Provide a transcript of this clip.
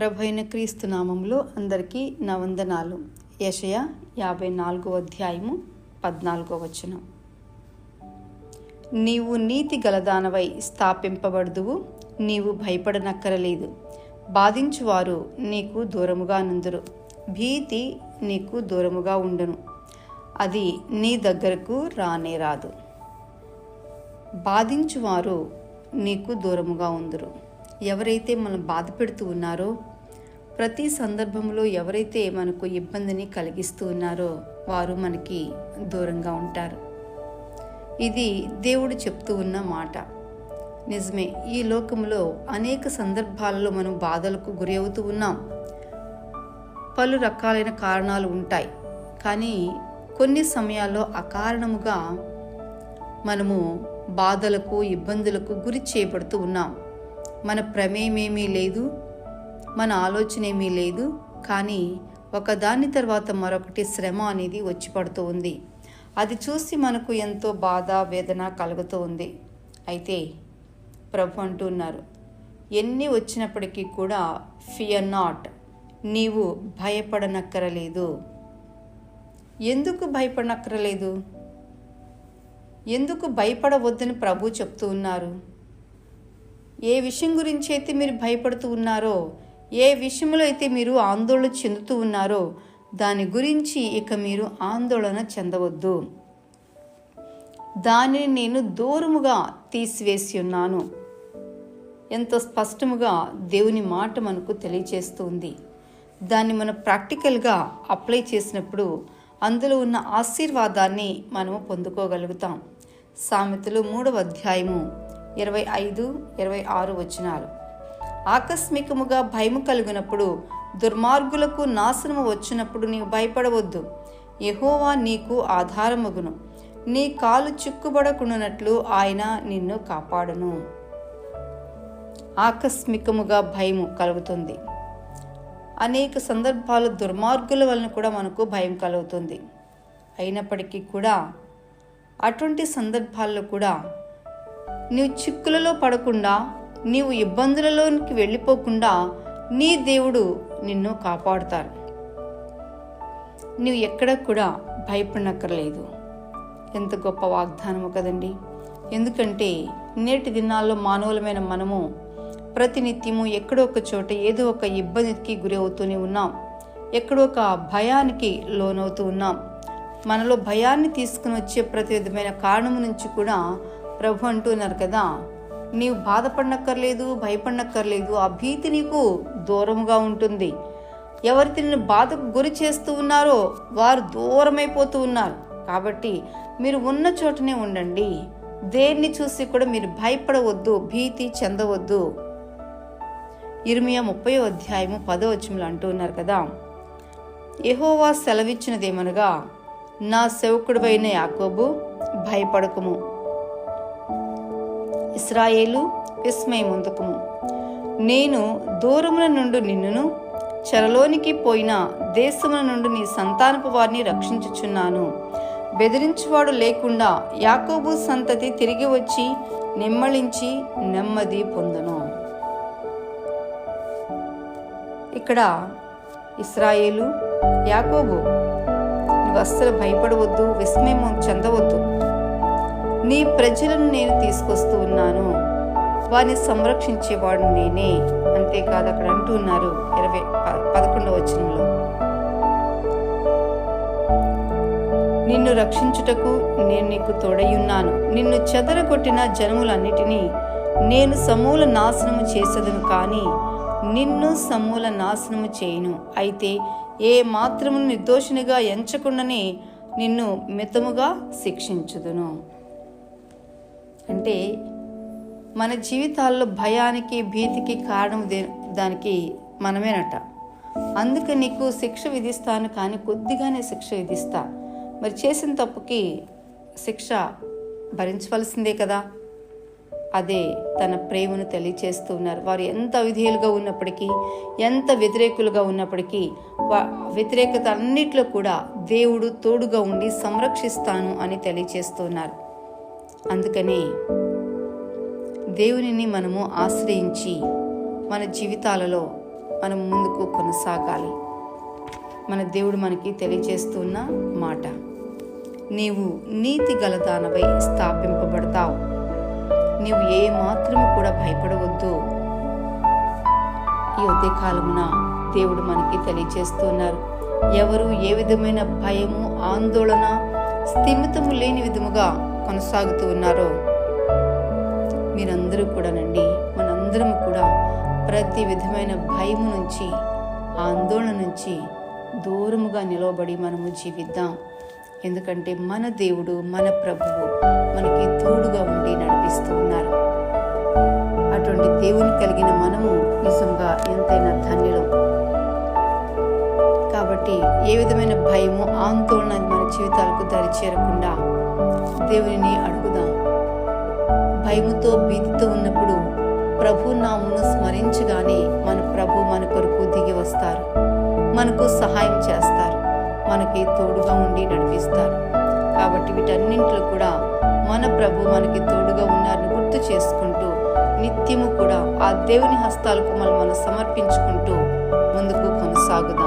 ప్రభైన క్రీస్తు నామములో అందరికీ నా వందనాలు. యెషయా 54వ అధ్యాయము 14వ వచనం. నీవు నీతి గలదానవై స్థాపింపబడుదువు, నీవు భయపడనక్కరలేదు. బాధించువారు నీకు దూరముగా నుందురు, భీతి నీకు దూరముగా ఉండును, అది నీ దగ్గరకు రానే రాదు. బాధించువారు నీకు దూరముగా ఉందురు. ఎవరైతే మనం బాధ పెడుతూ ఉన్నారో, ప్రతి సందర్భంలో ఎవరైతే మనకు ఇబ్బందిని కలిగిస్తూ ఉన్నారో వారు మనకి దూరంగా ఉంటారు. ఇది దేవుడు చెప్తూ ఉన్న మాట. నిజమే, ఈ లోకంలో అనేక సందర్భాలలో మనం బాధలకు గురి అవుతూ ఉన్నాం. పలు రకాలైన కారణాలు ఉంటాయి, కానీ కొన్ని సమయాల్లో అకారణముగా మనము బాధలకు ఇబ్బందులకు గురి చేయబడుతూ ఉన్నాం. మన ప్రమేయమేమీ లేదు, మన ఆలోచన ఏమీ లేదు, కానీ ఒకదాని తర్వాత మరొకటి శ్రమ అనేది వచ్చి పడుతూ ఉంది. అది చూసి మనకు ఎంతో బాధ వేదన కలుగుతూ ఉంది. అయితే ప్రభు అంటున్నారు, ఎన్ని వచ్చినప్పటికీ కూడా ఫియర్ నాట్, నీవు భయపడనక్కరలేదు. ఎందుకు భయపడనక్కరలేదు? ఎందుకు భయపడవద్దని ప్రభు చెప్తూ ఉన్నారు? ఏ విషయం గురించి అయితే మీరు భయపడుతూ ఉన్నారో, ఏ విషయంలో అయితే మీరు ఆందోళన చెందుతూ ఉన్నారో దాని గురించి ఇక మీరు ఆందోళన చెందవద్దు. దానిని నేను దూరముగా తీసివేసి ఉన్నాను. ఎంతో స్పష్టముగా దేవుని మాట మనకు తెలియచేస్తుంది. దాన్ని మనం ప్రాక్టికల్గా అప్లై చేసినప్పుడు అందులో ఉన్న ఆశీర్వాదాన్ని మనము పొందుకోగలుగుతాం. సామెతలు 3వ అధ్యాయము 25-26 వచనాలు. ఆకస్మికముగా భయము కలిగినప్పుడు, దుర్మార్గులకు నాశనము వచ్చినప్పుడు నీవు భయపడవద్దు. యెహోవా నీకు ఆధారమగును, నీ కాలు చిక్కుబడకుండానట్లు ఆయన నిన్ను కాపాడును. ఆకస్మికముగా భయము కలుగుతుంది. అనేక సందర్భాలు దుర్మార్గుల వలన కూడా మనకు భయం కలుగుతుంది. అయినప్పటికీ కూడా అటువంటి సందర్భాల్లో కూడా నీవు చిక్కులలో పడకుండా, నీవు ఇబ్బందులలోనికి వెళ్ళిపోకుండా నీ దేవుడు నిన్ను కాపాడుతారు. నీవు ఎక్కడ కూడా భయపడనక్కర్లేదు. ఎంత గొప్ప వాగ్దానము కదండి. ఎందుకంటే నేటి దినాల్లో మానవులమైన మనము ప్రతినిత్యము ఎక్కడో ఒక చోట ఏదో ఒక ఇబ్బందికి గురి అవుతూనే ఉన్నాం. ఎక్కడో ఒక భయానికి లోనవుతూ ఉన్నాం. మనలో భయాన్ని తీసుకుని వచ్చే ప్రతి విధమైన కారణము నుంచి కూడా ప్రభు అంటున్నారు కదా, నీవు బాధపడనక్కర్లేదు, భయపడనక్కర్లేదు. ఆ భీతి నీకు దూరముగా ఉంటుంది. ఎవరైతే నిన్ను బాధకు గురి చేస్తూ ఉన్నారో వారు దూరమైపోతూ ఉన్నారు. కాబట్టి మీరు ఉన్న చోటనే ఉండండి. దేన్ని చూసి కూడా మీరు భయపడవద్దు, భీతి చెందవద్దు. ఇర్మియా 30వ అధ్యాయము 10వ వచనంలో అంటూ ఉన్నారు కదా, యెహోవా సెలవిచ్చినదేమనగా, నా సేవకుడివైన యాకోబు భయపడకుము, ఇశ్రాయేలు విస్మయముందుకుము. నేను దూరముల నుండి నిన్నును, చెరలోనికి పోయిన దేశముల నుండి నీ సంతానపు వారిని రక్షించుచున్నాను. బెదిరించువాడు లేకుండా యాకోబు సంతతి తిరిగి వచ్చి నిమ్మళించి నెమ్మది పొందును. ఇక్కడ ఇశ్రాయేలు, యాకోబు, నువ్వు అస్సలు భయపడవద్దు, విస్మయం చెందవద్దు. నీ ప్రజలను నేను తీసుకొస్తూ ఉన్నాను, వారిని సంరక్షించేవాడు నేనే. అంతేకాదు, అక్కడ అంటూ ఉన్నారు 11వ వచనంలో, నిన్ను రక్షించుటకు నేను నీకు తోడయ్యున్నాను. నిన్ను చెదరగొట్టిన జనములన్నిటినీ నేను సమూల నాశనము చేసేదను, కానీ నిన్ను సమూల నాశనము చేయను. అయితే ఏ మాత్రము నిర్దోషినిగా ఎంచకుండానే నిన్ను మితముగా శిక్షించుదును. అంటే మన జీవితాల్లో భయానికి భీతికి కారణం దానికి మనమేనట. అందుకే నీకు శిక్ష విధిస్తాను, కానీ కొద్దిగానే శిక్ష విధిస్తా. మరి చేసిన తప్పుకి శిక్ష భరించవలసిందే కదా. అదే తన ప్రేమను తెలియచేస్తూ ఉన్నారు. వారు ఎంత అవిధేయులుగా ఉన్నప్పటికీ, ఎంత వ్యతిరేకులుగా ఉన్నప్పటికీ, వ్యతిరేకత అన్నిట్లో కూడా దేవుడు తోడుగా ఉండి సంరక్షిస్తాను అని తెలియచేస్తున్నారు. అందుకనే దేవునిని మనము ఆశ్రయించి మన జీవితాలలో మనం ముందుకు కొనసాగాలి. మన దేవుడు మనకి తెలియజేస్తున్న మాట, నీవు నీతి గల దానవై స్థాపింపబడతావు, నీవు ఏ మాత్రము కూడా భయపడవద్దు. ఈ ఉదయకాలమున దేవుడు మనకి తెలియజేస్తున్నారు, ఎవరు ఏ విధమైన భయము, ఆందోళన, స్థిమితము లేని విధముగా కొనసాగుతూ ఉన్నారో మీరందరూ కూడానండి, మనందరము కూడా ప్రతి విధమైన భయము నుంచి, ఆందోళన నుంచి దూరముగా నిలవబడి మనము జీవిద్దాం. ఎందుకంటే మన దేవుడు, మన ప్రభువు మనకి తోడుగా ఉండి నడిపిస్తూ ఉన్నారు. అటువంటి దేవుని కలిగిన మనము నిజంగా ఎంతైనా ధన్యులం. కాబట్టి ఏ విధమైన భయము, ఆందోళన మన జీవితాలకు దరిచేరకుండా దేవునిని అడుగుదాం. భయముతో, భీతితో ఉన్నప్పుడు ప్రభు నామమును స్మరించగానే మన ప్రభు మన కొరకు దిగి వస్తారు, మనకు సహాయం చేస్తారు, మనకి తోడుగా ఉండి నడిపిస్తారు. కాబట్టి వీటన్నింటిలో కూడా మన ప్రభు మనకి తోడుగా ఉన్నారని గుర్తు చేసుకుంటూ నిత్యము కూడా ఆ దేవుని హస్తాలకు మనం సమర్పించుకుంటూ ముందుకు కొనసాగుదాం.